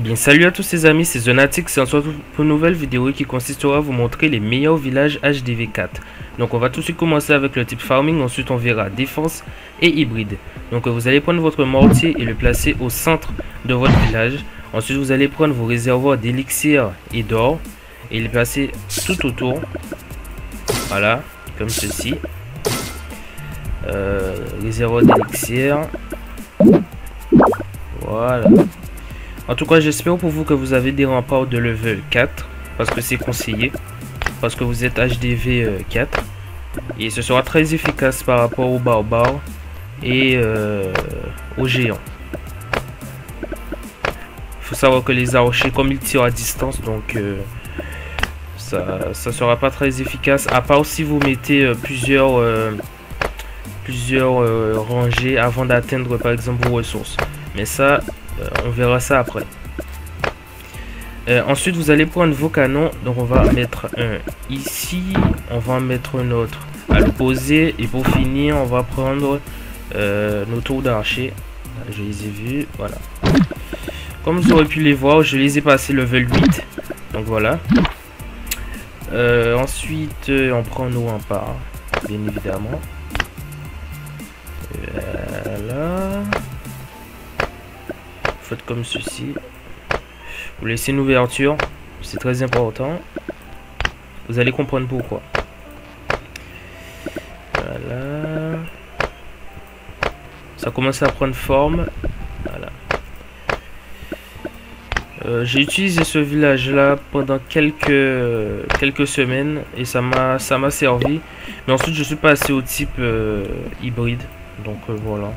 Eh bien salut à tous les amis, c'est Zonatix et on se retrouve pour une nouvelle vidéo qui consistera à vous montrer les meilleurs villages HDV4. Donc on va tout de suite commencer avec le type farming, ensuite on verra défense et hybride. Donc vous allez prendre votre mortier et le placer au centre de votre village. Ensuite vous allez prendre vos réservoirs d'élixir et d'or et les placer tout autour. Voilà, comme ceci. Réservoir d'élixir. Voilà. En tout cas, j'espère pour vous que vous avez des remparts de level 4. Parce que c'est conseillé. Parce que vous êtes HDV 4. Et ce sera très efficace par rapport aux barbares. Et aux géants. Il faut savoir que les archers, comme ils tirent à distance, donc ça sera pas très efficace. À part si vous mettez plusieurs rangées avant d'atteindre par exemple vos ressources. Mais ça... on verra ça après. Ensuite, vous allez prendre vos canons. Donc, on va mettre un ici. On va en mettre un autre à l'opposé. Et pour finir, on va prendre nos tours d'archer. Je les ai vus. Voilà. Comme vous aurez pu les voir, je les ai passés level 8. Donc, voilà. Ensuite, on prend nos remparts. Bien évidemment. Voilà. Faites comme ceci. Vous laissez une ouverture, c'est très important. Vous allez comprendre pourquoi. Voilà. Ça commence à prendre forme. Voilà. J'ai utilisé ce village là pendant quelques semaines et ça m'a servi. Mais ensuite je suis passé au type hybride. Donc voilà.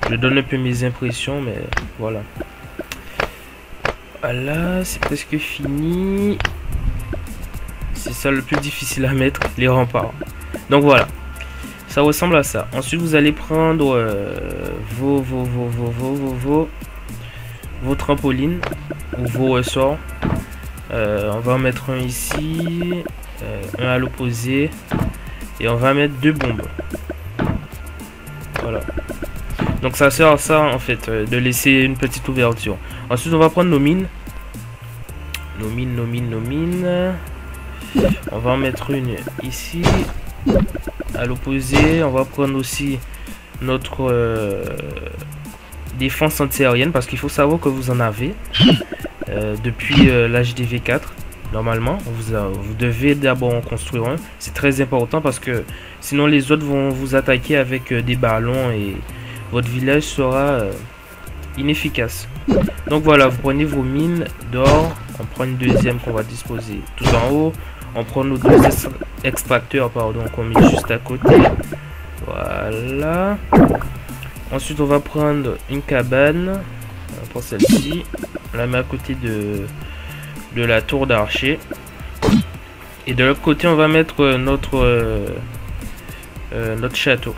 Je donne un peu mes impressions, mais voilà. Voilà, c'est presque fini. C'est ça le plus difficile à mettre, les remparts. Donc voilà, ça ressemble à ça. Ensuite, vous allez prendre vos trampolines ou vos ressorts. On va en mettre un ici, un à l'opposé, et on va mettre 2 bombes. Voilà. Donc ça sert à ça en fait, de laisser une petite ouverture. Ensuite on va prendre nos mines. Nos mines. On va en mettre une ici. À l'opposé, on va prendre aussi notre défense antiaérienne. Parce qu'il faut savoir que vous en avez depuis l'HDV 4. Normalement, vous devez d'abord en construire un. C'est très important parce que sinon les autres vont vous attaquer avec des ballons et... votre village sera inefficace. Donc voilà, vous prenez vos mines d'or. On prend une deuxième qu'on va disposer tout en haut. On prend nos 2 extracteurs, pardon, qu'on met juste à côté. Voilà. Ensuite, on va prendre une cabane. On prend celle-ci. On la met à côté de la tour d'archer. Et de l'autre côté, on va mettre notre château.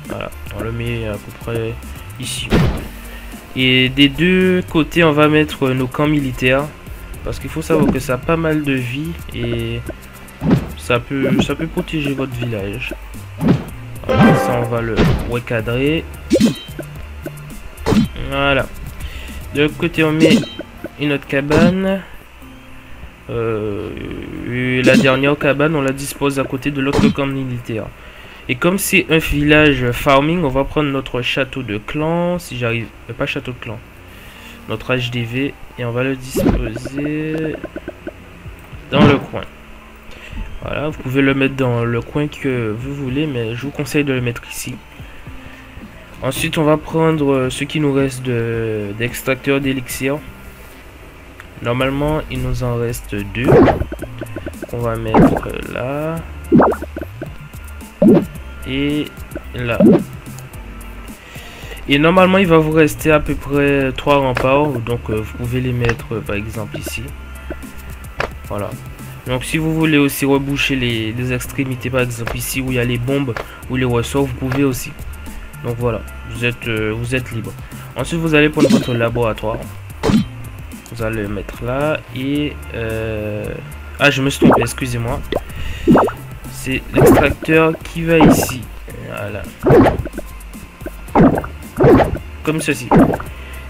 Voilà, on le met à peu près ici. Et des deux côtés, on va mettre nos camps militaires. Parce qu'il faut savoir que ça a pas mal de vie. Et ça peut protéger votre village. Voilà, ça on va le recadrer. Voilà. De l'autre côté, on met une autre cabane. Et la dernière cabane, on la dispose à côté de l'autre camp militaire. Et comme c'est un village farming, on va prendre notre château de clan, si j'arrive, pas château de clan, notre HDV, et on va le disposer dans le coin. Voilà, vous pouvez le mettre dans le coin que vous voulez, mais je vous conseille de le mettre ici. Ensuite, on va prendre ce qui nous reste d'extracteurs d'élixir. Normalement, il nous en reste 2. On va mettre là. Et là. Et normalement il va vous rester à peu près 3 remparts. Donc vous pouvez les mettre par exemple ici. Voilà. Donc si vous voulez aussi reboucher les extrémités, par exemple ici où il y a les bombes ou les ressorts, vous pouvez aussi. Donc voilà, vous êtes libre. Ensuite vous allez prendre votre laboratoire. Vous allez le mettre là. Et ah, je me suis trompé, excusez-moi. C'est l'extracteur qui va ici. Voilà. Comme ceci.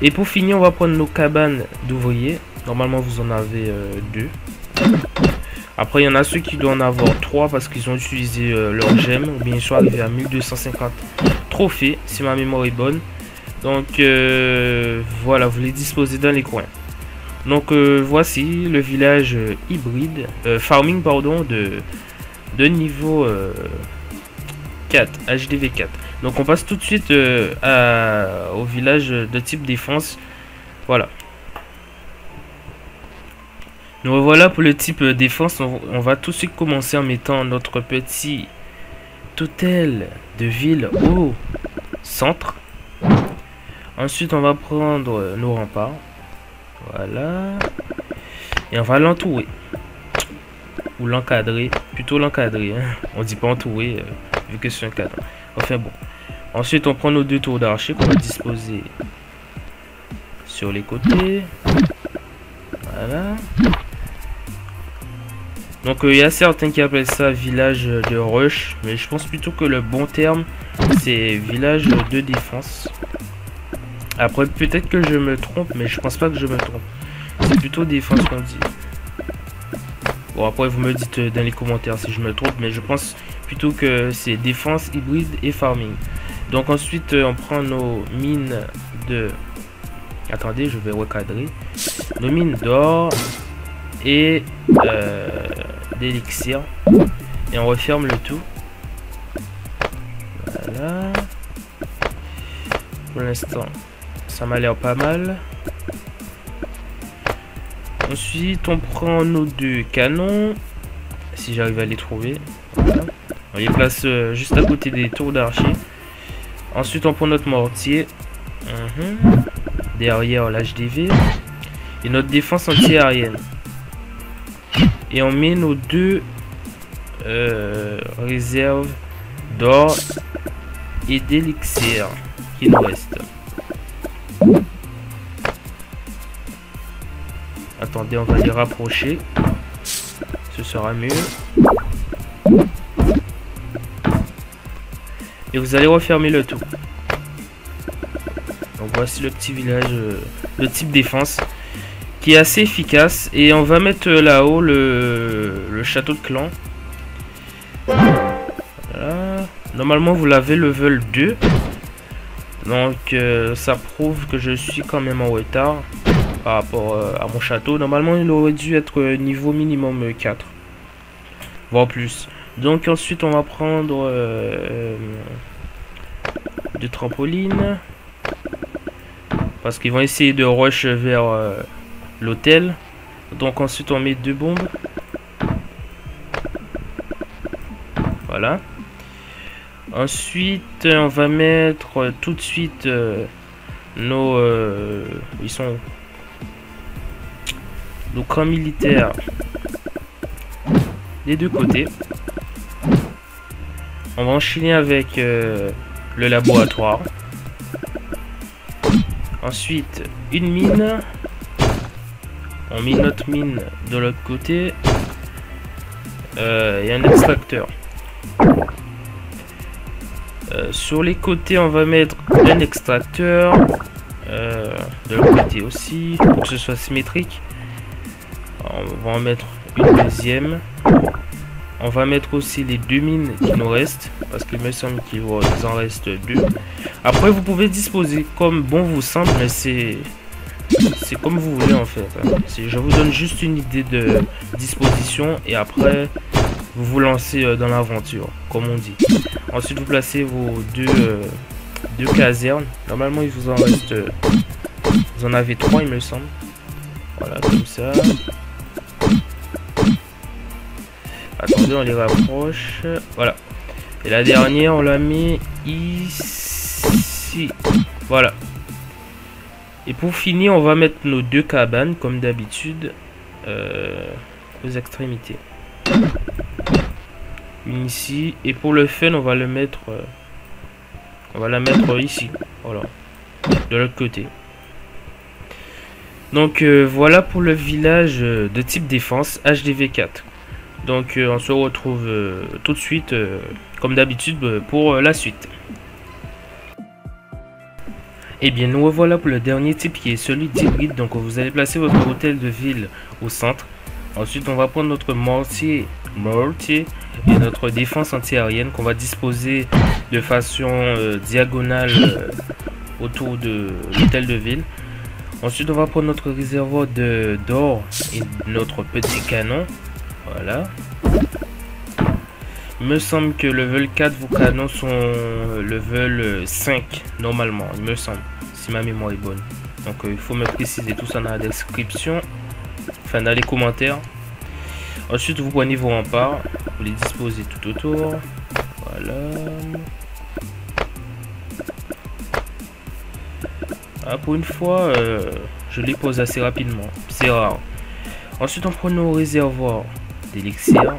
Et pour finir, on va prendre nos cabanes d'ouvriers. Normalement, vous en avez 2. Après, il y en a ceux qui doivent en avoir 3 parce qu'ils ont utilisé leur gemme. Ou bien ils sont arrivés à 1250 trophées, si ma mémoire est bonne. Donc, voilà, vous les disposez dans les coins. Donc, voici le village hybride, farming, pardon, de niveau 4, HDV 4. Donc, on passe tout de suite au village de type défense. Voilà. Donc voilà pour le type défense, on va tout de suite commencer en mettant notre petit hôtel de ville au centre. Ensuite on va prendre nos remparts. Voilà. Et on va l'entourer. Ou l'encadrer. Plutôt l'encadrer. Hein. On dit pas entourer vu que c'est un cadre. Enfin bon. Ensuite on prend nos 2 tours d'archer qu'on va disposer sur les côtés. Voilà. Donc il y a certains qui appellent ça village de rush, mais je pense plutôt que le bon terme c'est village de défense. Après peut-être que je me trompe, mais je pense pas que je me trompe. C'est plutôt défense qu'on dit. Bon après vous me dites dans les commentaires si je me trompe, mais je pense plutôt que c'est défense, hybride et farming. Donc ensuite on prend nos mines de... Attendez, je vais recadrer. Nos mines d'or et d'élixir. Et on referme le tout. Voilà. Pour l'instant, ça m'a l'air pas mal. Ensuite, on prend nos 2 canons. Si j'arrive à les trouver. Voilà. On les place juste à côté des tours d'archer. Ensuite, on prend notre mortier. Derrière l'HDV. Et notre défense anti-aérienne. Et on met nos 2 réserves d'or et d'élixir qui nous restent. Attendez, on va les rapprocher. Ce sera mieux. Et vous allez refermer le tout. Donc voici le petit village de type défense qui est assez efficace. Et on va mettre là-haut le château de clan. Voilà. Normalement vous l'avez level 2. Donc ça prouve que je suis quand même en retard par rapport à mon château. Normalement il aurait dû être niveau minimum 4. Voire plus. Donc ensuite on va prendre des trampolines. Parce qu'ils vont essayer de rush vers l'hôtel. Donc ensuite on met 2 bombes. Voilà. Ensuite on va mettre tout de suite nos ils sont nos camps militaires des 2 côtés. On va enchaîner avec le laboratoire. Ensuite une mine. On met notre mine de l'autre côté. Et un extracteur. Sur les côtés on va mettre un extracteur. De l'autre côté aussi. Pour que ce soit symétrique. On va en mettre une deuxième. On va mettre aussi les 2 mines qui nous restent. Parce qu'il me semble qu'il vous en reste 2. Après vous pouvez disposer comme bon vous semble. Mais c'est comme vous voulez en fait. Je vous donne juste une idée de disposition. Et après vous vous lancez dans l'aventure. Comme on dit. Ensuite vous placez vos 2 casernes. Normalement il vous en reste... vous en avez 3 il me semble. Voilà comme ça. Attendez, on les rapproche. Voilà. Et la dernière, on la met ici. Voilà. Et pour finir, on va mettre nos 2 cabanes, comme d'habitude, aux extrémités. Une ici. Et pour le fun, on va le mettre... on va la mettre ici. Voilà. De l'autre côté. Donc, voilà pour le village de type défense HDV 4. Donc on se retrouve tout de suite comme d'habitude pour la suite. Et bien nous revoilà pour le dernier type qui est celui d'hybride. Donc vous allez placer votre hôtel de ville au centre. Ensuite on va prendre notre mortier et notre défense antiaérienne qu'on va disposer de façon diagonale autour de l'hôtel de ville. Ensuite on va prendre notre réservoir d'or et notre petit canon. Voilà. Il me semble que level 4 vos canons sont level 5 normalement, il me semble, si ma mémoire est bonne. Donc il faut me préciser tout ça dans la description, enfin dans les commentaires. Ensuite vous prenez vos remparts, vous les disposez tout autour. Voilà. Ah, pour une fois, je les pose assez rapidement, c'est rare. Ensuite on prend nos réservoirs d'élixir.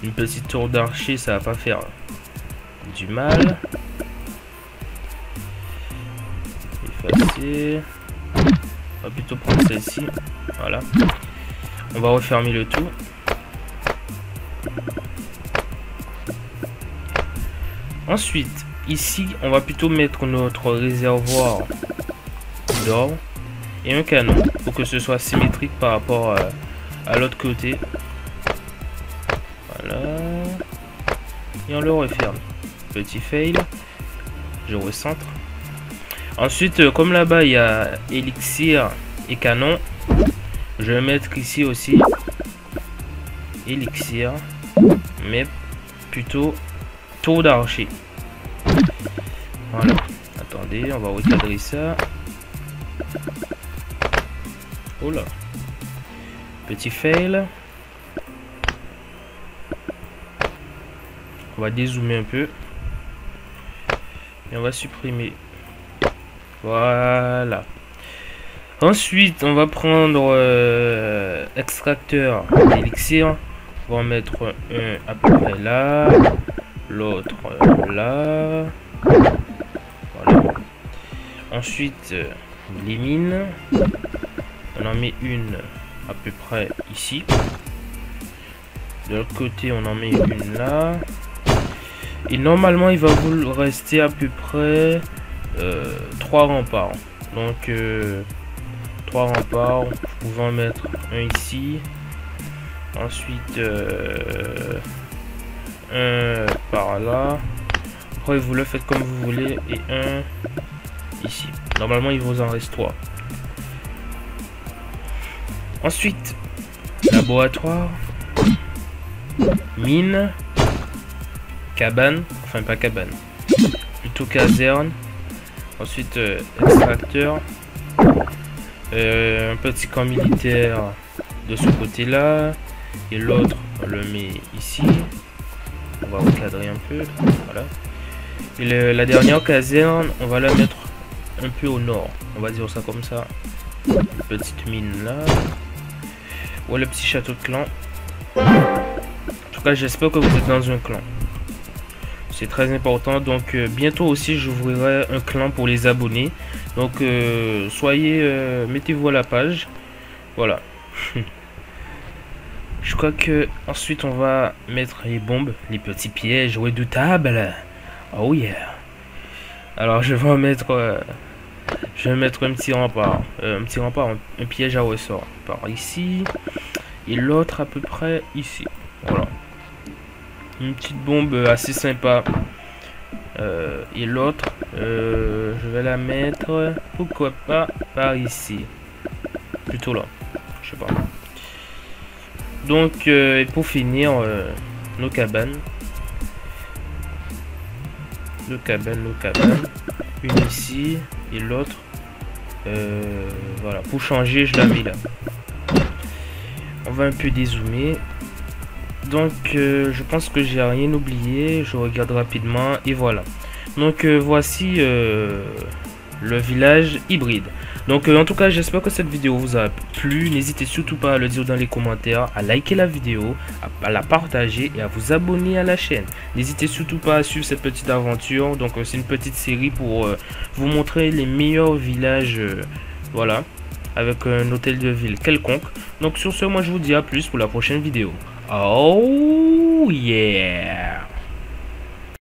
Une petite tour d'archer, ça va pas faire du mal. Effacer. On va plutôt prendre celle-ci. Voilà. On va refermer le tout. Ensuite, ici, on va plutôt mettre notre réservoir d'or et un canon pour que ce soit symétrique par rapport à l'autre côté. Voilà. Et on le referme. Petit fail. Je recentre. Ensuite, comme là-bas il y a élixir et canon, je vais mettre ici aussi élixir, mais plutôt tour d'archer. Voilà. Attendez, on va recadrer ça. Oh là. Petit fail. On va dézoomer un peu. Et on va supprimer. Voilà. Ensuite, on va prendre extracteur d'élixir. On va en mettre un à peu près là. L'autre là. Voilà. Ensuite, les mines. On en met une à peu près ici. De l'autre côté, on en met une là. Et normalement, il va vous rester à peu près 3 remparts. Donc, 3 remparts. Vous pouvez en mettre un ici. Ensuite, un par là. Après, vous le faites comme vous voulez. Et un ici. Normalement, il vous en reste 3. Ensuite, laboratoire. Mine. Cabane, enfin pas cabane, plutôt caserne. Ensuite extracteur, un petit camp militaire de ce côté là, et l'autre on le met ici. On va recadrer un peu, voilà. Et la dernière caserne, on va la mettre un peu au nord, on va dire ça comme ça. Une petite mine là. Ou le petit château de clan. En tout cas, j'espère que vous êtes dans un clan. C'est très important. Donc bientôt aussi j'ouvrirai un clan pour les abonnés. Donc soyez, mettez-vous à la page. Voilà. Je crois que ensuite on va mettre les bombes, les petits pièges redoutables. Oh yeah. Alors je vais en mettre, je vais mettre un petit rempart, un piège à ressort par ici et l'autre à peu près ici. Voilà. Une petite bombe assez sympa. Et l'autre, je vais la mettre, pourquoi pas, par ici. Plutôt là. Je sais pas. Donc, et pour finir, nos cabanes. Nos cabanes. Une ici et l'autre. Voilà. Pour changer, je la mets là. On va un peu dézoomer. Donc je pense que j'ai rien oublié. Je regarde rapidement et voilà. Donc voici le village hybride. Donc en tout cas j'espère que cette vidéo vous a plu. N'hésitez surtout pas à le dire dans les commentaires, à liker la vidéo, à la partager et à vous abonner à la chaîne. N'hésitez surtout pas à suivre cette petite aventure. Donc c'est une petite série pour vous montrer les meilleurs villages. Voilà, avec un hôtel de ville quelconque. Donc sur ce, moi je vous dis à plus pour la prochaine vidéo. Oh yeah!